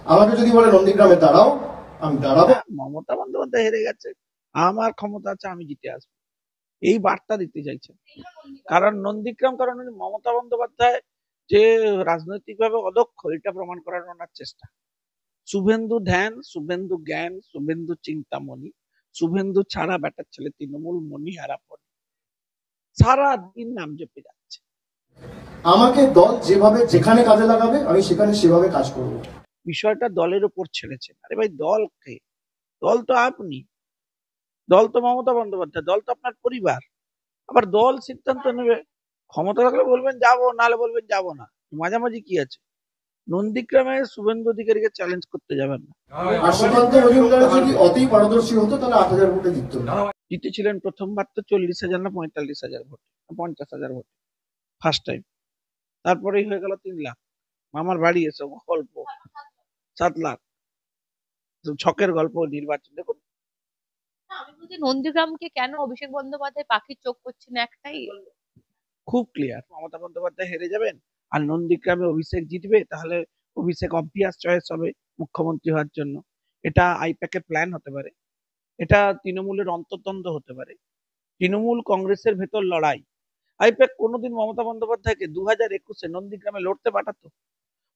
আমাকে যদি বলে নন্দীগ্রামে দাঁড়াও, আমি দাঁড়াবো। মমতা বন্দ্যোপাধ্যায় হেরে গেছে, আমার ক্ষমতা আছে, আমি জিতে আসবো, এই বার্তা দিতে চাইছেন। কারণ নন্দীগ্রাম, কারণ উনি মমতা বন্দ্যোপাধ্যায় যে রাজনৈতিকভাবে অদক্ষ এটা প্রমাণ করার ওনার চেষ্টা। শুভেন্দু ধ্যান, শুভেন্দু জ্ঞান, শুভেন্দু চিন্তামণি, শুভেন্দু ছাড়া ব্যাটার ছেলে তৃণমূল মণিহারা পড়ে সারাদিন নাম জপে যাচ্ছে। আমাকে দল যেভাবে যেখানে কাজে লাগাবে আমি সেখানে সেভাবে কাজ করব। বিষয়টা দলের উপর ছেড়েছেন। আরে ভাই, দলকে, দল তো আপনি, দল তো মমতা বন্দ্যোপাধ্যায়, দল তো আপনার পরিবার। আবার দল সিদ্ধান্ত নেবে, ক্ষমতা থাকলে বলবেন যাবো, নাহলে বলবেন যাবো না, মাঝামাঝি কি আছে? নন্দীগ্রামে শুভেন্দু অধিকারীকে চ্যালেঞ্জ করতে যাবেন না। আর সুকান্ত মজুমদার যদি অতি পারদর্শী হতো তাহলে 8,000 ভোটে জিততো না। জিতেছিলেন প্রথমবার তো 40,000 না 45,000 ভোট, 50,000 ভোট ফার্স্ট টাইম। তারপরেই হয়ে গেল 3 লাখ। মামার বাড়ি এসে গল্প 7 লাখ, ছকের গল্প নির্বাচন দেখুন। আমি বলছি নন্দীগ্রামকে কেন অভিষেক বন্দ্যোপাধ্যায় পাখির চোখ করছেন একটাই, খুব ক্লিয়ার, মমতা বন্দ্যোপাধ্যায় হেরে যাবেন আর নন্দীগ্রামে অভিষেক জিতবে, তাহলে অভিষেক অবভিয়াস চয়েস হবে মুখ্যমন্ত্রী হওয়ার জন্য। এটা আইপ্যাকের প্ল্যান হতে পারে, এটা তৃণমূলের অন্তর্দ্বন্দ্ব হতে পারে, তৃণমূল কংগ্রেসের ভেতর লড়াই। আইপ্যাক কোনোদিন মমতা বন্দ্যোপাধ্যায়কে 2021-এ নন্দীগ্রামে লড়তে পাঠাতো?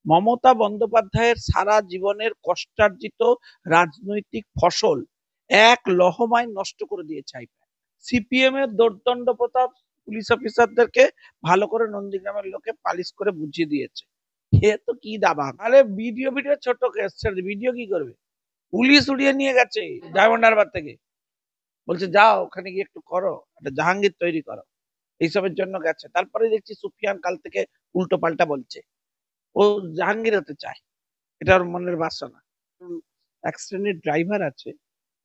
মমতা বন্দ্যোপাধ্যায়ের সারা জীবনের কষ্টার্জিত রাজনৈতিক ফসল এক লহমায় নষ্ট করে দিয়েছে আইপ্যাক। সিপিএম এর দোর্দণ্ড প্রতাপ পুলিশ অফিসারদেরকে ভালো করে নন্দীগ্রামের লোকে পালিশ করে বুঝিয়ে দিয়েছে। এ তো কি দাবা! আরে ভিডিও ভিডিও ছোট কেস, ভিডিও কি করবে? পুলিশ উড়িয়ে নিয়ে গেছে ডায়মন্ড হারবার থেকে, বলছে যাও ওখানে গিয়ে একটু করো, একটা জাহাঙ্গীর তৈরি করো, এইসবের জন্য গেছে। তারপরে দেখছি সুফিয়ান কাল থেকে উল্টো পাল্টা বলছে, ও জাহাঙ্গীর হতে চায়, এটা ওর মনের বাসনা। এক শ্রেণীর ড্রাইভার আছে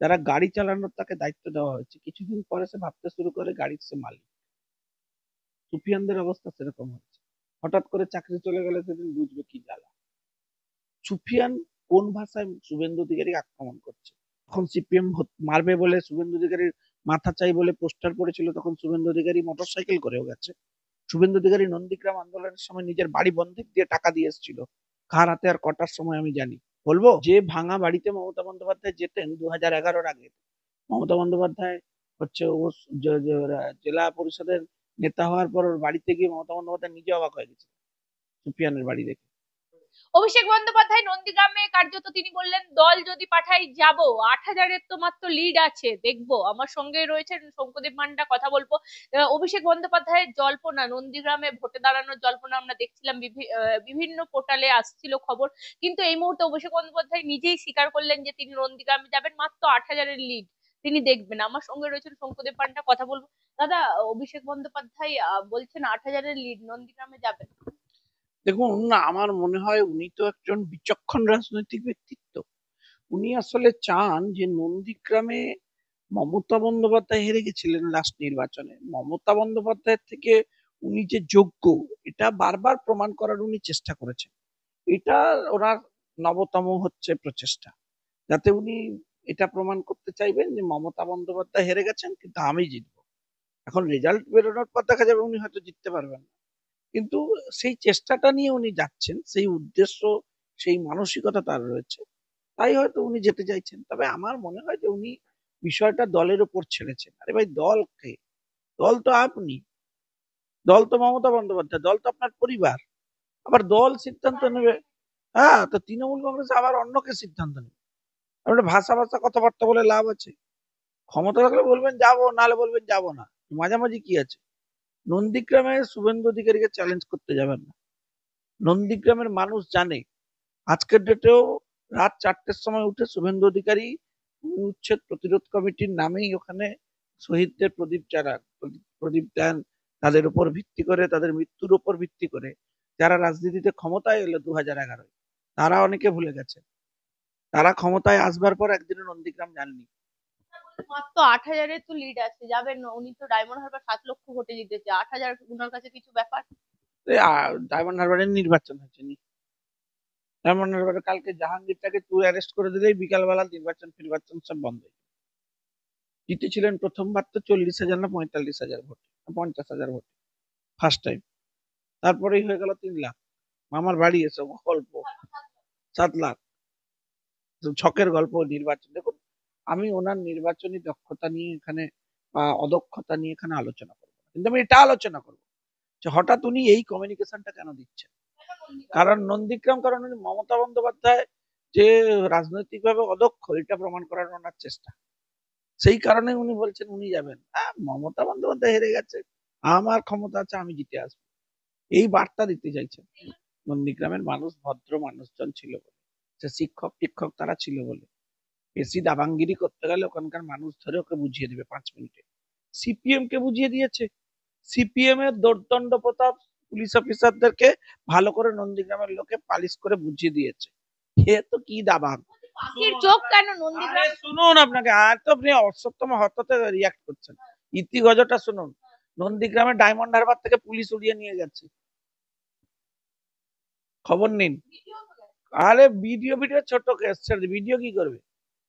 যারা গাড়ি চালানোর তাকে দায়িত্ব দেওয়া হয়েছে, কিছুদিন পরে সে ভাবতে শুরু করে গাড়ির সে মালিক। সুফিয়ানদের অবস্থা সেরকম হচ্ছে, হঠাৎ করে চাকরি চলে গেলে সেদিন বুঝবে কি জ্বালা। সুফিয়ান কোন ভাষায় শুভেন্দু অধিকারী আক্রমণ করছে? তখন সিপিএম মারবে বলে শুভেন্দু অধিকারীর মাথা চাই বলে পোস্টার পড়েছিল, তখন শুভেন্দু অধিকারী মোটরসাইকেল করেও গেছে। শুভেন্দু অধিকারী নন্দীগ্রাম আন্দোলনের সময় নিজের বাড়ি বন্ধক দিয়ে টাকা দিয়ে এসেছিল, কার হাতে আর কটার সময় আমি জানি। বলবো যে ভাঙা বাড়িতে মমতা বন্দ্যোপাধ্যায় যেতেন 2011-এর আগে, মমতা বন্দ্যোপাধ্যায় হচ্ছে ও জেলা পরিষদের নেতা হওয়ার পর ওর বাড়িতে গিয়ে মমতা বন্দ্যোপাধ্যায় নিজে অবাক হয়ে গেছে সুফিয়ানের বাড়ি দেখে। অভিষেক বন্দ্যোপাধ্যায় নন্দীগ্রামে কার্যত তিনি বললেন দল যদি পাঠাই যাব, 8,000-এর তো মাত্র লিড আছে, দেখবো। আমার সঙ্গে রয়েছেন শঙ্করদেব মান্ডা, কথা বলবো। অভিষেক বন্দ্যোপাধ্যায়ের জল্পনা, নন্দীগ্রামে ভোটে দাঁড়ানোর জল্পনা আমরা দেখছিলাম, বিভিন্ন পোর্টালে আসছিল খবর, কিন্তু এই মুহূর্তে অভিষেক বন্দ্যোপাধ্যায় নিজেই স্বীকার করলেন যে তিনি নন্দীগ্রামে যাবেন, মাত্র 8,000-এর লিড তিনি দেখবেন। আমার সঙ্গে রয়েছেন শঙ্করদেব পান্ডা, কথা বলবো। দাদা, অভিষেক বন্দ্যোপাধ্যায় বলছেন 8,000-এর লিড, নন্দীগ্রামে যাবেন। দেখুন, আমার মনে হয় উনি তো একজন বিচক্ষণ রাজনৈতিক ব্যক্তিত্ব। উনি আসলে চান যে নন্দীগ্রামে মমতা বন্দ্যোপাধ্যায় হেরে গেছিলেন লাস্ট নির্বাচনে, মমতা বন্দ্যোপাধ্যায়ের থেকে উনি যে যোগ্য এটা বারবার প্রমাণ করার উনি চেষ্টা করেছেন। এটা ওনার নবতম হচ্ছে প্রচেষ্টা, যাতে উনি এটা প্রমাণ করতে চাইবেন যে মমতা বন্দ্যোপাধ্যায় হেরে গেছেন কিন্তু আমি জিতবো। এখন রেজাল্ট বেরোনোর পর দেখা যাবে উনি হয়তো জিততে পারবেন না, কিন্তু সেই চেষ্টাটা নিয়ে উনি যাচ্ছেন, সেই উদ্দেশ্য, সেই মানসিকতা তার রয়েছে, তাই হয়তো উনি যেতে চাইছেন। তবে আমার মনে হয় যে উনি বিষয়টা দলের উপর ছেড়েছেন। আরে ভাই, দলকে, দল তো আপনি, দল তো মমতা বন্দ্যোপাধ্যায়, দল তো আপনার পরিবার। আবার দল সিদ্ধান্ত নেবে, হ্যাঁ, তো তৃণমূল কংগ্রেস আবার অন্যকে সিদ্ধান্ত নেবে। আপনার ভাষা ভাষা কথাবার্তা বলে লাভ আছে? ক্ষমতা থাকলে বলবেন যাবো, নাহলে বলবেন যাবো না, মাঝামাঝি কি আছে? নন্দীগ্রামে শুভেন্দু অধিকারীকে চ্যালেঞ্জ করতে যাবেন না। নন্দীগ্রামের মানুষ জানে, আজকের ডেটেও রাত 4টের সময় উঠে শুভেন্দু অধিকারী উচ্ছেদ প্রতিরোধ কমিটির নামেই ওখানে শহীদদের প্রদীপ চালান, প্রদীপ দেন, তাদের উপর ভিত্তি করে, তাদের মৃত্যুর উপর ভিত্তি করে যারা রাজনীতিতে ক্ষমতায় এলো 2011-এ, তারা অনেকে ভুলে গেছে। তারা ক্ষমতায় আসবার পর একদিনও নন্দীগ্রাম যাননি। মাত্র 8,000-এর তো লিড আছে, যাবেন না? উনি তো ডায়মন্ড হারবার 7 লক্ষ ভোটে জিতেছে, 8,000 উনার কাছে কিছু ব্যাপার? ডায়মন্ড হারবারের নির্বাচন হয়েছে, ডায়মন্ড হারবারে কালকে জাহাঙ্গীরটাকে তুই অ্যারেস্ট করে দিলেই বিকালবেলা নির্বাচন ফিরবাচন সব বন্ধ। জিতেছিলেন প্রথমবার তো 40,000 না 45,000 ভোট, 50,000 ভোট ফার্স্ট টাইম। তারপরেই হয়ে গেল 3 লাখ। মামার বাড়ি এসে গল্প 7 লাখ, ছকের গল্প নির্বাচন। দেখুন, আমি ওনার নির্বাচনী দক্ষতা নিয়ে এখানে বা অদক্ষতা নিয়ে এখানে আলোচনা করবো না। কিন্তু আমি এটা আলোচনা করবো যে হঠাৎ উনি এই কমিউনিকেশনটা কেন দিচ্ছেন। কারণ উনি মমতা বন্দ্যোপাধ্যায় যে রাজনৈতিকভাবে অদক্ষ এটা প্রমাণ করার ওনার চেষ্টা। সেই কারণে উনি বলছেন উনি যাবেন। মমতা বন্দ্যোপাধ্যায় হেরে গেছে, আমার ক্ষমতা আছে, আমি জিতে আসবো, এই বার্তা দিতে চাইছেন। নন্দীগ্রামের মানুষ ভদ্র মানুষজন ছিল বলে, সে শিক্ষক টিক্ষক তারা ছিল বলে, বেশি দাবাঙ্গিরি করতে গেলে ওখানকার মানুষ ধরে ওকে বুঝিয়ে দেবে 5 মিনিটে। সিপিএম কে বুঝিয়ে দিয়েছে। সিপিএম এর দোর্দণ্ড প্রতাপ পুলিশ অফিসারদেরকে ভালো করে নন্দীগ্রামের লোকে পালিশ করে বুঝিয়ে দিয়েছে। এ তো কি দাবাং। পাখির চোখ কেন আরে নন্দীগ্রাম? শুনুন, আপনাকে আর তো আপনি অসত্যম হততে রিয়াক্ট করছেন। ইতিগজটা শুনুন। নন্দীগ্রামে ডায়মন্ড হারবার থেকে পুলিশ উড়িয়ে নিয়ে গেছে, খবর নিন। আরে ভিডিও ভিডিও ছোট কেস, ভিডিও কি করবে?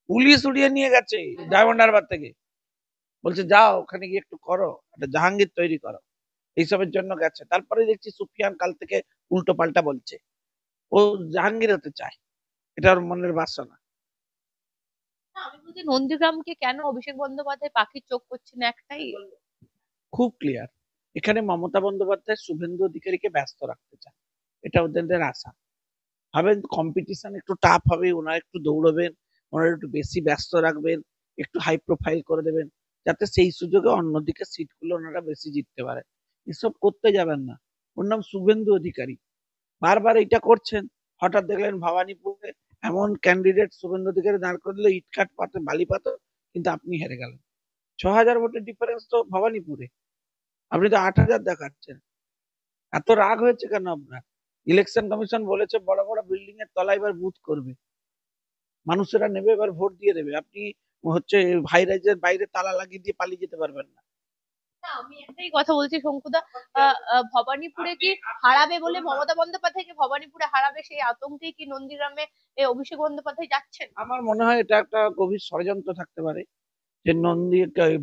পুলিশ উড়িয়ে নিয়ে গেছে ডায়মন্ড হারবার থেকে, বলছে যাও ওখানে গিয়ে একটু করো, একটা জাহাঙ্গীর তৈরি করো, এইসবের জন্য গেছে। তারপরে দেখছি সুফিয়ান কাল থেকে উল্টো পাল্টা বলছে, ও জাহাঙ্গীর হতে চায়, এটা ওর মনের বাসনা। না, আমি বলছি নন্দীগ্রামকে কেন অভিষেক বন্দ্যোপাধ্যায় পাখির চোখ করছেন, একটাই। খুব ক্লিয়ার, এখানে মমতা বন্দ্যোপাধ্যায় শুভেন্দু অধিকারীকে ব্যস্ত রাখতে চান, এটা ওদের আশা। ভাবেন কম্পিটিশন একটু টাফ হবে, ওনারা একটু দৌড়বেন, ওনারা একটু বেশি ব্যস্ত রাখবেন, একটু হাই প্রোফাইল করে দেবেন, যাতে সেই সুযোগে অন্যদিকে সিটগুলো ওনারা বেশি জিততে পারে। এসব করতে যাবেন না। ওর নাম শুভেন্দু অধিকারী, বারবার এটা করছেন। হঠাৎ দেখলেন ভবানীপুরে এমন ক্যান্ডিডেট শুভেন্দু অধিকারী দাঁড় করে দিল, ইটকাট পাতে বালি পাথর, কিন্তু আপনি হেরে গেলেন। 6,000 ভোটের ডিফারেন্স তো ভবানীপুরে, আপনি তো 8,000 দেখাচ্ছেন। এত রাগ হয়েছে কেন আপনার? ইলেকশন কমিশন বলেছে বড় বড় বিল্ডিং এর তলায় এবার বুথ করবে, মানুষেরা নেবে, এবার ভোট দিয়ে দেবে। আপনি হচ্ছে হাই রাইজের বাইরে তালা লাগিয়ে দিয়ে পালিয়ে যেতে পারবেন না। না, আমি একটাই কথা বলছি শঙ্কুদা, ভবানীপুরে কি হারাবে বলে, মমতা বন্দ্যোপাধ্যায়কে ভবানীপুরে হারাবে সেই আতঙ্কে কি নন্দীগ্রামে অভিষেক বন্দ্যোপাধ্যায় যাচ্ছেন? আমার মনে হয় এটা একটা গভীর ষড়যন্ত্র থাকতে পারে, যে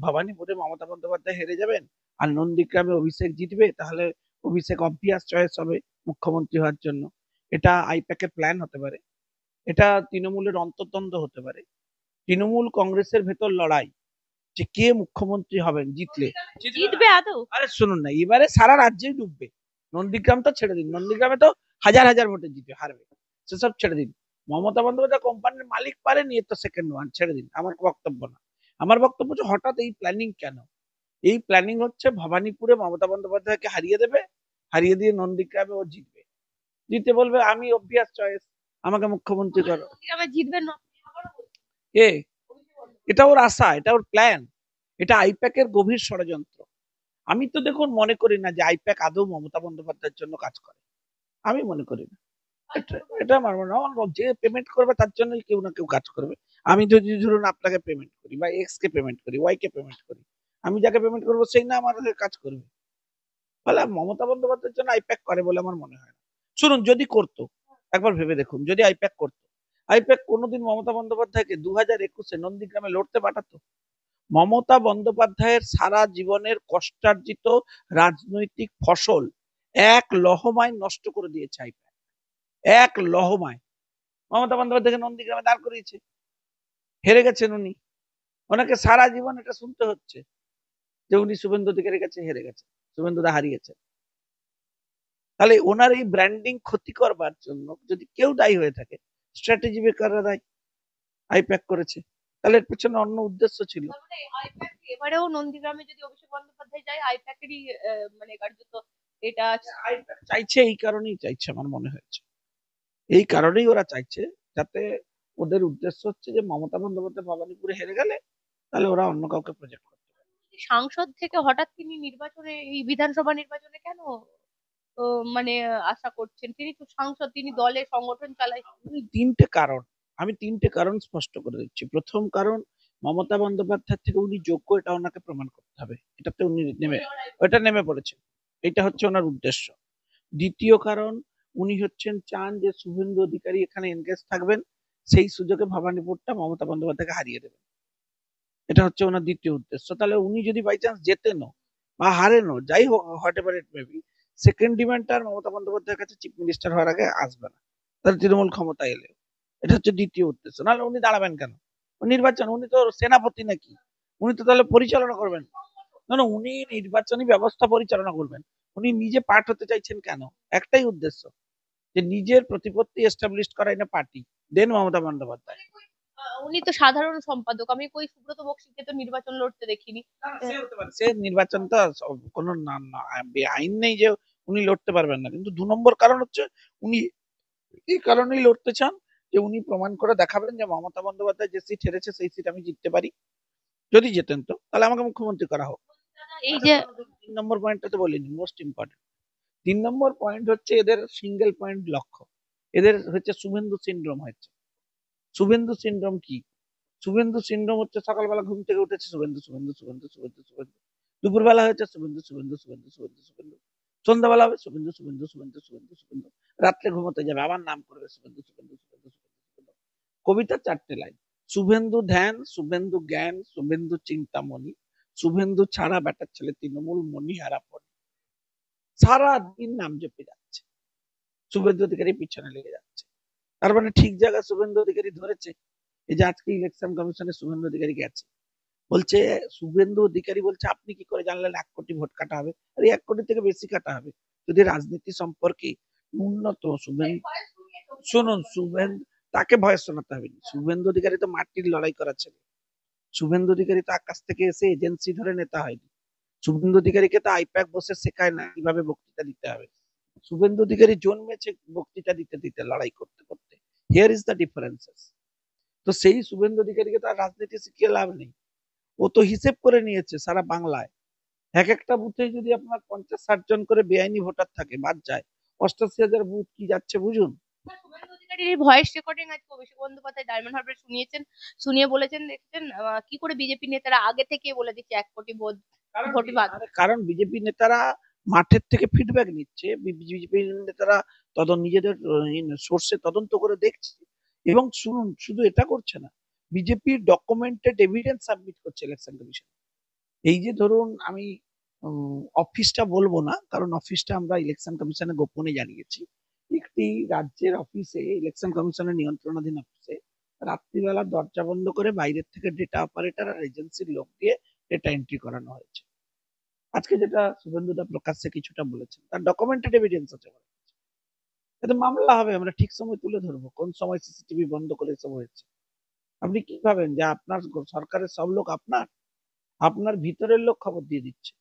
ভবানীপুরে মমতা বন্দ্যোপাধ্যায় হেরে যাবেন আর নন্দীগ্রামে অভিষেক জিতবে, তাহলে অভিষেক অবভিয়াস চয়েস হবে মুখ্যমন্ত্রী হওয়ার জন্য। এটা আইপ্যাকের প্ল্যান হতে পারে, এটা তৃণমূলের অন্তর্দ্বন্দ্ব হতে পারে। তৃণমূল কংগ্রেসের ভেতর লড়াই যে কে মুখ্যমন্ত্রী হবেন জিতলে। জিতবে আদৌ? আরে শুনুন না, এবারে সারা রাজ্যেই ডুববে। নন্দীগ্রাম তো ছেড়ে দিন, নন্দীগ্রামে তো হাজার হাজার ভোটে জিতবে, হারবে, সেসব ছেড়ে দিন। মমতা বন্দ্যোপাধ্যায় কোম্পানির মালিক পারেনি, এর তো সেকেন্ড ওয়ান, ছেড়ে দিন, আমার বক্তব্য না। আমার বক্তব্য হচ্ছে হঠাৎ এই প্ল্যানিং কেন? এই প্ল্যানিং হচ্ছে ভবানীপুরে মমতা বন্দ্যোপাধ্যায়কে হারিয়ে দেবে, হারিয়ে দিয়ে নন্দীগ্রামে ও জিতবে, জিতে বলবে আমি অবভিয়াস চয়েস, আমাকে মুখ্যমন্ত্রী করো। নন্দীগ্রামে জিতবেন না? এ এটা ওর আশা, এটা ওর প্ল্যান, এটা আইপ্যাকের গভীর ষড়যন্ত্র। আমি তো দেখুন মনে করি না যে আইপ্যাক আদৌ মমতা বন্দ্যোপাধ্যায়ের জন্য কাজ করে, আমি মনে করি না। এটা আমার মনে হয় যে পেমেন্ট করবে তার জন্য কেউ না কেউ কাজ করবে। আমি যদি ধরুন আপনাকে পেমেন্ট করি বা এক্স কে পেমেন্ট করি, ওয়াই কে পেমেন্ট করি, আমি যাকে পেমেন্ট করবো সেই না আমার হয়ে কাজ করবে। ফলে মমতা বন্দ্যোপাধ্যায়ের জন্য আইপ্যাক করে বলে আমার মনে হয় না। শুনুন, যদি করতো, একবার ভেবে দেখুন, যদি আইপ্যাক করতো, আইপ্যাক কোনোদিন মমতা বন্দ্যোপাধ্যায়কে 2021-এ নন্দীগ্রামে লড়তে পাঠাতো? মমতা বন্দ্যোপাধ্যায়ের সারা জীবনের কষ্টার্জিত রাজনৈতিক ফসল এক লহমায় নষ্ট করে দিয়েছে আইপ্যাক, এক লহমায়। মমতা বন্দ্যোপাধ্যায়কে নন্দীগ্রামে দাঁড় করিয়েছে, হেরে গেছেন উনি, ওনাকে সারা জীবন এটা শুনতে হচ্ছে যে উনি শুভেন্দু অধিকারীর কাছে হেরে গেছেন, শুভেন্দুদা হারিয়েছেন। তাহলে ওনার এই ব্র্যান্ডিং ক্ষতি করবার জন্য যদি কেউ দায়ী হয়ে থাকে, স্ট্র্যাটেজি বেকাররা দায়ী, আইপ্যাক করেছে, তাহলে এর পেছনে অন্য উদ্দেশ্য ছিল। তার মানে আইপ্যাক এবারেও নন্দীগ্রামে যদি অভিষেক বন্দ্যোপাধ্যায় যায়, আইপ্যাকেরই মানে কার্যত এটা আইপ্যাক চাইছে, এই কারণেই চাইছে আমার মনে হয়েছে, এই কারণেই ওরা চাইছে, যাতে ওদের উদ্দেশ্য হচ্ছে যে মমতা বন্দ্যোপাধ্যায় ভবানীপুরে হেরে গেলে তাহলে ওরা অন্য কাউকে প্রজেক্ট করতে পারে। সাংসদ থেকে হঠাৎ তিনি নির্বাচনে, এই বিধানসভা নির্বাচনে কেন মানে আশা করছেন? তিনি তো সাংসদ, তিনি দলের সংগঠন চালায়। আমি তিনটে কারণ স্পষ্ট করে দিচ্ছি। প্রথম কারণ, মমতা বন্দ্যোপাধ্যায় থেকে উনি যোগ্য এটা ওনাকে প্রমাণ করতে হবে, এটাতে উনি নেমে পড়েছেন, এটা হচ্ছে ওনার উদ্দেশ্য। দ্বিতীয় কারণ, উনি চান যে শুভেন্দু অধিকারী এখানে এনগেজ থাকবেন, সেই সুযোগে ভবানীপুরটা মমতা বন্দ্যোপাধ্যায়কে হারিয়ে দেবেন, এটা হচ্ছে ওনার দ্বিতীয় উদ্দেশ্য। তাহলে উনি যদি বাই চান্স জেতেনও বা হারেনও, যাই হোক, whatever it may be, second ডিমান্ডটা আর মমতা বন্দ্যোপাধ্যায়ের কাছে চিফ মিনিস্টার হওয়ার আগে আসবে না, তাহলে তৃণমূল ক্ষমতা এলে। এটা হচ্ছে দ্বিতীয় উদ্দেশ্য। নাহলে উনি দাঁড়াবেন কেন? নির্বাচন, উনি তো সেনাপতি নাকি? উনি তো তাহলে পরিচালনা করবেন না। না, উনি নির্বাচনী ব্যবস্থা পরিচালনা করবেন। উনি নিজে পার্ট হতে চাইছেন কেন? একটাই উদ্দেশ্য, যে নিজের প্রতিপত্তি এস্টাবলিশ করাই না পার্টি। দেন মমতা বন্দ্যোপাধ্যায়। উনি তো সাধারণ সম্পাদক, আমি কই সুব্রত বক্সিকে তো নির্বাচন লড়তে দেখিনি। সে হতে পারে, সে নির্বাচনটা কোনো আইন নেই যে উনি লড়তে পারবেন না। কিন্তু 2 নম্বর কারণ হচ্ছে, উনি এই কারণেই লড়তে চান যে উনি প্রমাণ করে দেখাবেন যে মমতা বন্দ্যোপাধ্যায় যে সিট হেরেছে সেই সিট আমি জিততে পারি। যদি জেতেন তো তাহলে আমাকে মুখ্যমন্ত্রী করা হোক। এই যে 3 নম্বর পয়েন্টটা তো বলিনি, মোস্ট ইম্পর্টেন্ট। 3 নম্বর পয়েন্ট হচ্ছে এদের সিঙ্গেল পয়েন্ট লক্ষ্য। এদের হচ্ছে শুভেন্দু সিনড্রোম হচ্ছে। শুভেন্দু সিনড্রোম কি? শুভেন্দু সিনড্রোম হচ্ছে সকালবেলা ঘুম থেকে উঠেছে শুভেন্দু শুভেন্দু শুভেন্দু শুভেন্দু শুভেন্দু, দুপুরবেলা হয়েছে শুভেন্দু শুভেন্দু শুভেন্দু শুভেন্দু শুভেন্দু, সন্ধ্যাবেলা হবে শুভেন্দু শুভেন্দু শুভেন্দু শুভেন্দু শুভেন্দু, রাত্রে ঘুমোতে যাবে আবার নাম করবে শুভেন্দু শুভেন্দু শুভেন্দু শুভেন্দু শুভেন্দু। কবিতার 4টে লাইন, শুভেন্দু ধ্যান, শুভেন্দু জ্ঞান, শুভেন্দু চিন্তামণি, শুভেন্দু ছাড়া বেটার ছেলে তৃণমূল মণিহারা পড়ে। সারা দিন নাম জপে যাচ্ছে, শুভেন্দু অধিকারী পিছনে লেগে যাচ্ছে। তার মানে ঠিক জায়গা শুভেন্দু অধিকারী ধরেছে। এই যে আজকে ইলেকশন কমিশনে শুভেন্দু অধিকারী গেছে, বলছে, শুভেন্দু অধিকারী বলছে আপনি কি করে জানলেন 1 কোটি ভোট কাটা হবে? আরে 1 কোটি থেকে বেশি কাটা হবে যদি রাজনীতি সম্পর্কে ন্যূনতম শুনুন, শুভেন্দু, তাকে ভয় শোনাতে হবে না। শুভেন্দু অধিকারী তো মাটির লড়াই করা ছেলে। শুভেন্দু অধিকারী তো আকাশ থেকে এসে এজেন্সি ধরে নেতা হয়নি। শুভেন্দু অধিকারীকে তো আইপ্যাক বসে শেখায় না কিভাবে বক্তৃতা দিতে হবে। শুভেন্দু অধিকারী জন্মেছে বক্তৃতা দিতে দিতে, লড়াই করতে করতে। Here is the differences. তো সেই শুভেন্দু অধিকারীকে তো আর রাজনীতি শিখিয়ে লাভ নেই। ও তো হিসেব করে নিয়েছে সারা বাংলায় এক একটা বুথে যদি আপনার 50-60 জন করে বেআইনি ভোটার থাকে, বাদ যায় 88,000 বুথ কি যাচ্ছে বুঝুন। শুভেন্দু অধিকারীর ভয়েস রেকর্ডিং আজকে অভিষেক বন্দ্যোপাধ্যায় ডায়মন্ড হারবারে শুনিয়েছেন, শুনিয়ে বলেছেন, দেখছেন কি করে বিজেপি নেতারা আগে থেকে বলে দিচ্ছে 1 কোটি ভোট ভোট ভাগ। কারণ বিজেপি নেতারা মাঠের থেকে ফিডব্যাক নিচ্ছে, বিজেপি নেতারা নিজেদের সোর্সে তদন্ত করে দেখছে। এবং শুনুন, শুধু এটা করছে না, বিজেপির ডকুমেন্টেড এভিডেন্স সাবমিট করছে ইলেকশন কমিশন। এই যে ধরুন, আমি অফিসটা বলবো না, কারণ অফিসটা আমরা ইলেকশন কমিশনে গোপনে জানিয়েছি। একটি রাজ্যের অফিসে, ইলেকশন কমিশনের নিয়ন্ত্রণাধীন অফিসে, রাত্রিবেলা দরজা বন্ধ করে বাইরের থেকে ডেটা অপারেটর আর এজেন্সির লোক দিয়ে ডেটা এন্ট্রি করানো হয়েছে। আজকে যেটা শুভেন্দুদা প্রকাশ্যে কিছুটা বলেছেন, তার ডকুমেন্টেড এভিডেন্স আছে। এতে মামলা হবে, আমরা ঠিক সময় তুলে ধরবো কোন সময় সিসিটিভি বন্ধ করে এসব হয়েছে। আপনি কি ভাবেন যে আপনার সরকারের সব লোক আপনার? আপনার ভিতরের লোক খবর দিয়ে দিচ্ছে।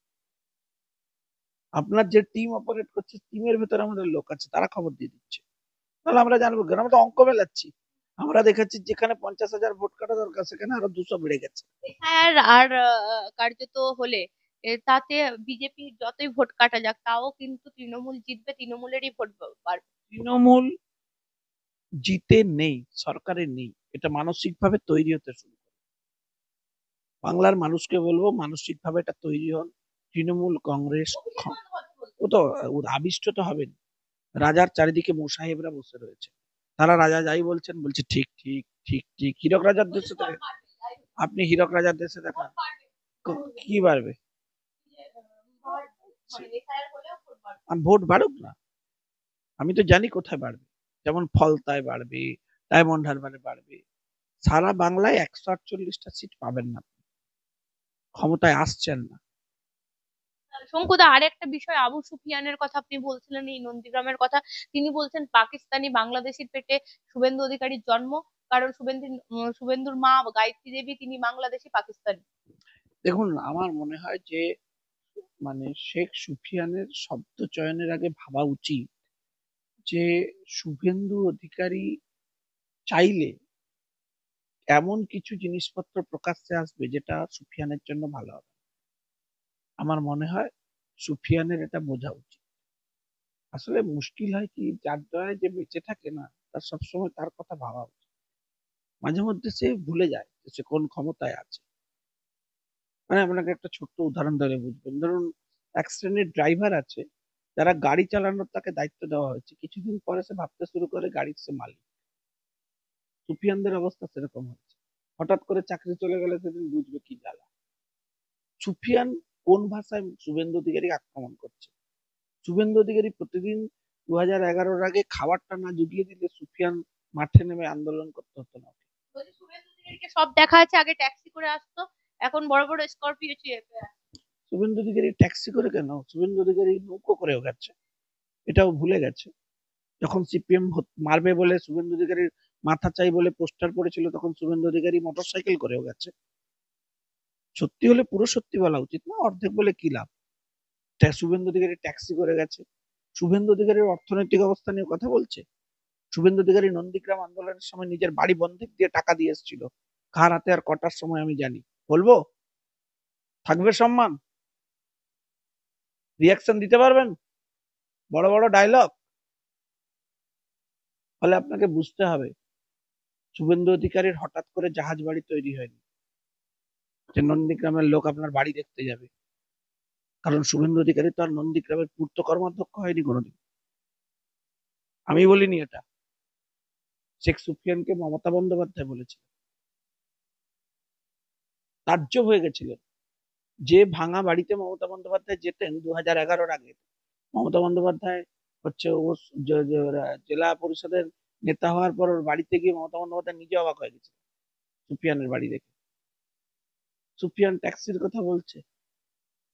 আপনার যে টিম অপারেট করছে, টিমের ভেতরে আমাদের লোক আছে, তারা খবর দিয়ে দিচ্ছে। তাহলে আমরা জানবো কেন? আমরা তো অঙ্ক মেলাচ্ছি। আমরা দেখাচ্ছি যেখানে 50,000 ভোট কাটা দরকার সেখানে আরো 200 বেড়ে গেছে। আর আর কার্যত হলে তাতে বিজেপি যতই ভোট কাটা যাক তাও কিন্তু তৃণমূল জিতবে, তৃণমূলেরই ভোট বাড়বে। তৃণমূল জিতে নেই, সরকারে নেই, এটা মানসিক ভাবে তৈরি হতে শুরু করে। বাংলার মানুষকে বলবো, মানসিক ভাবে এটা তৈরি হন। তৃণমূল কংগ্রেস ও তো আবিষ্ট তো হবেন। রাজার চারিদিকে মুসাহেবরা বসে রয়েছে, তারা রাজা যাই বলছেন বলছে ঠিক ঠিক ঠিক ঠিক। হীরক রাজার দেশে দেখেন, আপনি হীরক রাজার দেশে দেখান কি বাড়বে? আর ভোট বাড়ুক না, আমি তো জানি কোথায় বাড়বে। যেমন ফলতায় বাড়বে, ডায়মন্ড হারবারে বাড়বে। সারা বাংলায় 148টা সিট পাবেন না, ক্ষমতায় আসছেন না। শঙ্কুদা, আর একটা বিষয়, আবু সুফিয়ানের কথা আপনি বলছিলেন, এই নন্দীগ্রামের কথা। তিনি বলছেন পাকিস্তানি বাংলাদেশির পেটে শুভেন্দু অধিকারীর জন্ম, কারণ শুভেন্দুর মা গায়ত্রী দেবী, তিনি বাংলাদেশি পাকিস্তানি। দেখুন, আমার মনে হয় যে শেখ সুফিয়ানের শব্দ চয়নের আগে ভাবা উচিত যে শুভেন্দু অধিকারী চাইলে এমন কিছু জিনিসপত্র প্রকাশ্যে আসবে যেটা সুফিয়ানের জন্য ভালো হবে। আমার মনে হয় সুফিয়ানের এটা বোঝা উচিত। আসলে মুশকিল হয় কি, যার দ্বারা যে বেঁচে থাকে না, তার সবসময় তার কথা ভাবা উচিত। মাঝে মধ্যে সে ভুলে যায় যে সে কোন ক্ষমতায় আছে। আপনাকে একটা ছোট্ট উদাহরণ ধরে বুঝবেন। ধরুন, এক শ্রেণীর ড্রাইভার আছে যারা গাড়ি চালানোর তাকে দায়িত্ব দেওয়া হয়েছে, কিছুদিন পরে সে ভাবতে শুরু করে গাড়ির সে মালিক। সুফিয়ানদের অবস্থা সেরকম হচ্ছে। হঠাৎ করে চাকরি চলে গেলে সেদিন বুঝবে কি জ্বালা। সুফিয়ান কোন ভাষায় শুভেন্দু অধিকারী আক্রমণ করছে? শুভেন্দু অধিকারী প্রতিদিন 2011-র আগে খাবারটা না জুগিয়ে দিলে সুফিয়ান মাঠে নেমে আন্দোলন করতে হতো না। বলছি শুভেন্দু অধিকারীকে সব দেখা আছে, আগে ট্যাক্সি করে আসতো, এখন বড় বড় স্করপিও চেপে আসে। শুভেন্দু অধিকারী ট্যাক্সি করে কেন, শুভেন্দু অধিকারী নৌকো করেও গেছে, এটাও ভুলে গেছে। যখন সিপিএম মারবে বলে শুভেন্দু অধিকারীর মাথা চাই বলে পোস্টার পড়েছিল, তখন শুভেন্দু অধিকারী মোটরসাইকেল করেও গেছে। সত্যি হলে পুরো সত্যি বলা উচিত না, অর্ধেক বলে কি লাভ। শুভেন্দু অধিকারী ট্যাক্সি করে গেছে। শুভেন্দু অধিকারীর অর্থনৈতিক অবস্থা নিয়ে কথা বলছে। শুভেন্দু অধিকারী নন্দীগ্রাম আন্দোলনের সময় নিজের বাড়ি বন্ধক দিয়ে টাকা দিয়ে এসেছিল। কার হাতে আর কটার সময় আমি জানি, বলবো? থাকবে সম্মান? রিয়াকশন দিতে পারবেন? বড় বড় ডায়লগ? ফলে আপনাকে বুঝতে হবে, শুভেন্দু অধিকারীর হঠাৎ করে জাহাজ বাড়ি তৈরি হয়নি যে নন্দীগ্রামের লোক আপনার বাড়ি দেখতে যাবে। কারণ শুভেন্দু অধিকারী তো আর নন্দীগ্রামের পূর্ত কর্মাধ্যক্ষ হয়নি কোনোদিন। আমি বলিনি এটা, শেখ সুফিয়ানকে মমতা বন্দ্যোপাধ্যায় বলেছিল। তাজ্জব হয়ে গেছিলেন যে ভাঙা বাড়িতে মমতা বন্দ্যোপাধ্যায় যেতেন 2011-র আগে। মমতা বন্দ্যোপাধ্যায় হচ্ছে ও জেলা পরিষদের নেতা হওয়ার পর ওর বাড়িতে গিয়ে মমতা বন্দ্যোপাধ্যায় নিজে অবাক হয়ে গেছে সুফিয়ানের বাড়ি দেখে। সুফিয়ান ট্যাক্সির কথা বলছে,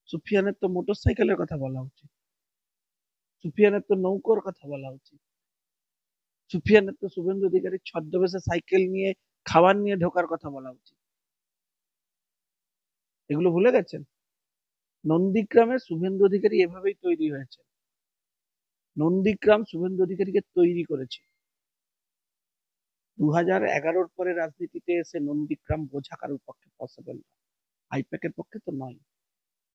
সুফিয়ানের তো মোটর সাইকেলের কথা বলা উচিত, সুফিয়ানের তো নৌকোর কথা বলা উচিত, সুফিয়ানের তো শুভেন্দু অধিকারীর ছদ্মবেশে সাইকেল নিয়ে খাবার নিয়ে ঢোকার কথা বলা উচিত। এগুলো ভুলে গেছেন? নন্দীগ্রামে শুভেন্দু অধিকারী এভাবেই তৈরি হয়েছে। নন্দীগ্রাম শুভেন্দু অধিকারীকে তৈরি করেছে। 2011-র পরে রাজনীতিতে এসে নন্দীগ্রাম বোঝা কারোর পক্ষে পসিবল না, আইপ্যাকের পক্ষে তো নয়।